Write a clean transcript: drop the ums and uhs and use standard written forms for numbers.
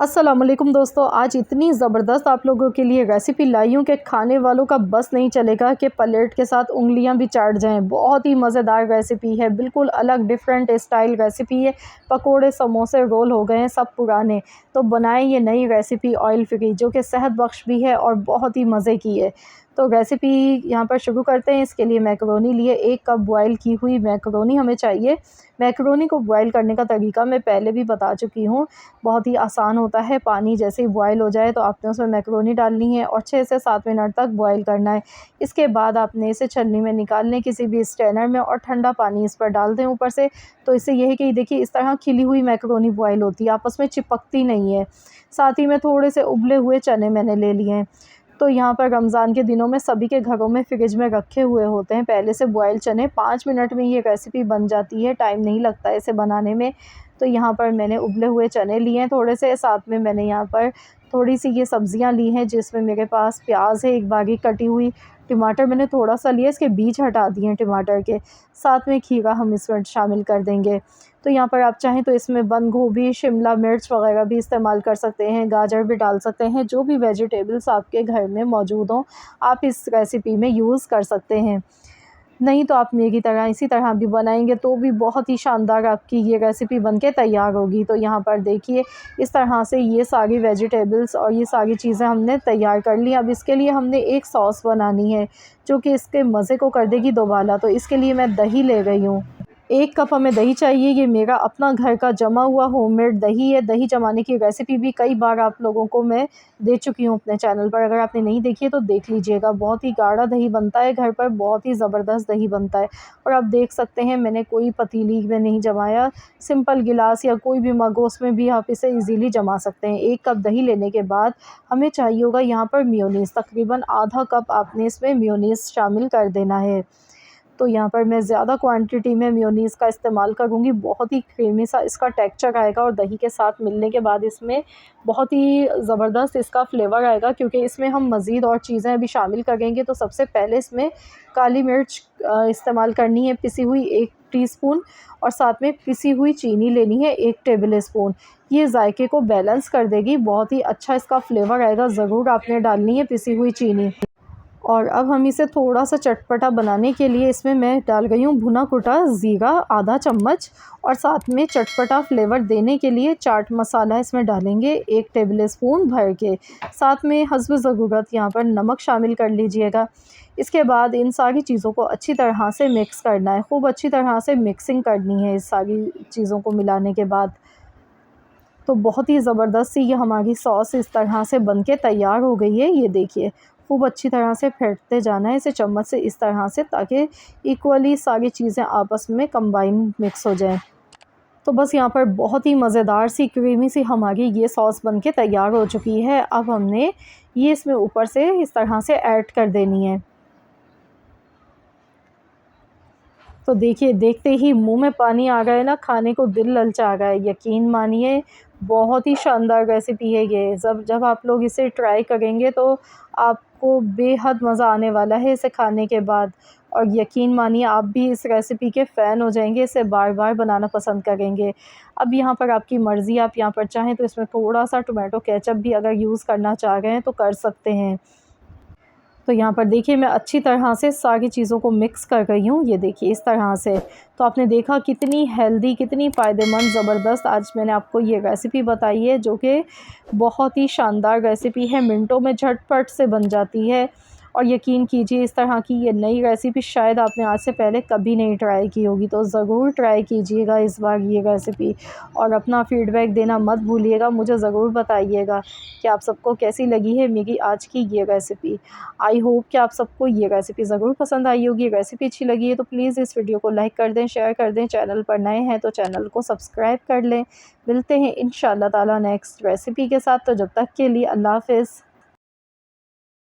अस्सलाम वालेकुम दोस्तों, आज इतनी ज़बरदस्त आप लोगों के लिए रेसिपी लाई हूँ कि खाने वालों का बस नहीं चलेगा कि प्लेट के साथ उंगलियां भी चाट जाएं। बहुत ही मज़ेदार रेसिपी है, बिल्कुल अलग डिफरेंट स्टाइल रेसिपी है। पकोड़े, समोसे, रोल हो गए हैं सब पुराने, तो बनाएं ये नई रेसिपी ऑयल फ्री जो कि सेहत बख्श भी है और बहुत ही मज़े की है। तो रेसिपी यहाँ पर शुरू करते हैं। इसके लिए मैकरोनी लिए, 1 कप बॉयल की हुई मैकरोनी हमें चाहिए। मैकरोनी को बॉयल करने का तरीका मैं पहले भी बता चुकी हूँ, बहुत ही आसान होता है। पानी जैसे ही बॉयल हो जाए तो आपने उसमें मैकरोनी डालनी है और 6 से 7 मिनट तक बॉयल करना है। इसके बाद आपने इसे छन्नी में निकाल लें किसी भी स्ट्रेनर में और ठंडा पानी इस पर डाल दें ऊपर से। तो इससे यह है कि देखिए इस तरह खिली हुई मैकरोनी बॉयल होती है, आपस में चिपकती नहीं है। साथ ही में थोड़े से उबले हुए चने मैंने ले लिए हैं। तो यहाँ पर रमज़ान के दिनों में सभी के घरों में फ्रिज में रखे हुए होते हैं पहले से बॉयल चने। 5 मिनट में ये रेसिपी बन जाती है, टाइम नहीं लगता है इसे बनाने में। तो यहाँ पर मैंने उबले हुए चने लिए हैं थोड़े से, साथ में मैंने यहाँ पर थोड़ी सी ये सब्ज़ियाँ ली हैं जिसमें मेरे पास प्याज है, एक बारीक कटी हुई, टमाटर मैंने थोड़ा सा लिया, इसके बीज हटा दिए हैं टमाटर के, साथ में खीरा हम इसमें शामिल कर देंगे। तो यहाँ पर आप चाहें तो इसमें बंद गोभी, शिमला मिर्च वगैरह भी इस्तेमाल कर सकते हैं, गाजर भी डाल सकते हैं। जो भी वेजिटेबल्स आपके घर में मौजूद हों आप इस रेसिपी में यूज़ कर सकते हैं। नहीं तो आप मेरी तरह इसी तरह भी बनाएंगे तो भी बहुत ही शानदार आपकी ये रेसिपी बनके तैयार होगी। तो यहाँ पर देखिए इस तरह से ये सारी वेजिटेबल्स और ये सारी चीज़ें हमने तैयार कर ली। अब इसके लिए हमने एक सॉस बनानी है जो कि इसके मज़े को कर देगी दोबाला। तो इसके लिए मैं दही ले रही हूँ, 1 कप हमें दही चाहिए। ये मेरा अपना घर का जमा हुआ होममेड दही है। दही जमाने की रेसिपी भी कई बार आप लोगों को मैं दे चुकी हूँ अपने चैनल पर, अगर आपने नहीं देखी है तो देख लीजिएगा। बहुत ही गाढ़ा दही बनता है घर पर, बहुत ही ज़बरदस्त दही बनता है। और आप देख सकते हैं मैंने कोई पतीली में नहीं जमाया, सिंपल गिलास या कोई भी मग उसमें भी आप इसे ईज़िली जमा सकते हैं। 1 कप दही लेने के बाद हमें चाहिए होगा यहाँ पर मेयोनीज़, तकरीबन आधा कप आपने इसमें मेयोनीज़ शामिल कर देना है। तो यहाँ पर मैं ज़्यादा क्वांटिटी में मेयोनीज़ का इस्तेमाल करूँगी, बहुत ही क्रीमी सा इसका टेक्सचर आएगा और दही के साथ मिलने के बाद इसमें बहुत ही ज़बरदस्त इसका फ्लेवर आएगा, क्योंकि इसमें हम मज़ीद और चीज़ें अभी शामिल करेंगे। तो सबसे पहले इसमें काली मिर्च इस्तेमाल करनी है पिसी हुई 1 टीस्पून, और साथ में पिसी हुई चीनी लेनी है 1 टेबल स्पून। ये जायके को बैलेंस कर देगी, बहुत ही अच्छा इसका फ्लेवर आएगा। ज़रूर आपने डालनी है पिसी हुई चीनी। और अब हम इसे थोड़ा-सा चटपटा बनाने के लिए इसमें मैं डाल रही हूँ भुना कुटा ज़ीरा आधा चम्मच, और साथ में चटपटा फ्लेवर देने के लिए चाट मसाला इसमें डालेंगे 1 टेबल स्पून भर के। साथ में हस्ब ज़रूरत यहाँ पर नमक शामिल कर लीजिएगा। इसके बाद इन सारी चीज़ों को अच्छी तरह से मिक्स करना है, खूब अच्छी तरह से मिक्सिंग करनी है इस सारी चीज़ों को मिलाने के बाद। तो बहुत ही ज़बरदस्त सी ये हमारी सॉस इस तरह से बनके तैयार हो गई है। ये देखिए खूब अच्छी तरह से फेंटते जाना है इसे चम्मच से इस तरह से, ताकि इक्वली सारी चीज़ें आपस में कंबाइन मिक्स हो जाएं। तो बस यहाँ पर बहुत ही मज़ेदार सी क्रीमी सी हमारी ये सॉस बनके तैयार हो चुकी है। अब हमने ये इसमें ऊपर से इस तरह से ऐड कर देनी है। तो देखिए देखते ही मुंह में पानी आ गया है ना, खाने को दिल ललचा गया है। यकीन मानिए बहुत ही शानदार रेसिपी है ये। जब जब आप लोग इसे ट्राई करेंगे तो आपको बेहद मज़ा आने वाला है इसे खाने के बाद। और यकीन मानिए आप भी इस रेसिपी के फ़ैन हो जाएंगे, इसे बार बार बनाना पसंद करेंगे। अब यहाँ पर आपकी मर्ज़ी, आप यहाँ पर चाहें तो इसमें थोड़ा सा टोमेटो केचप भी अगर यूज़ करना चाह रहे हैं तो कर सकते हैं। तो यहाँ पर देखिए मैं अच्छी तरह से सारी चीज़ों को मिक्स कर रही हूँ, ये देखिए इस तरह से। तो आपने देखा कितनी हेल्दी, कितनी फ़ायदेमंद, ज़बरदस्त आज मैंने आपको ये रेसिपी बताई है, जो कि बहुत ही शानदार रेसिपी है, मिनटों में झटपट से बन जाती है। और यकीन कीजिए इस तरह की ये नई रेसिपी शायद आपने आज से पहले कभी नहीं ट्राई की होगी, तो ज़रूर ट्राई कीजिएगा इस बार ये रेसिपी। और अपना फ़ीडबैक देना मत भूलिएगा, मुझे ज़रूर बताइएगा कि आप सबको कैसी लगी है मेरी आज की ये रेसिपी। आई होप कि आप सबको ये रेसिपी ज़रूर पसंद आई होगी। रेसिपी अच्छी लगी है तो प्लीज़ इस वीडियो को लाइक कर दें, शेयर कर दें। चैनल पर नए हैं तो चैनल को सब्सक्राइब कर लें। मिलते हैं इंशाअल्लाह ताला नेक्स्ट रेसिपी के साथ। तो जब तक के लिए अल्लाह हाफ़िज़।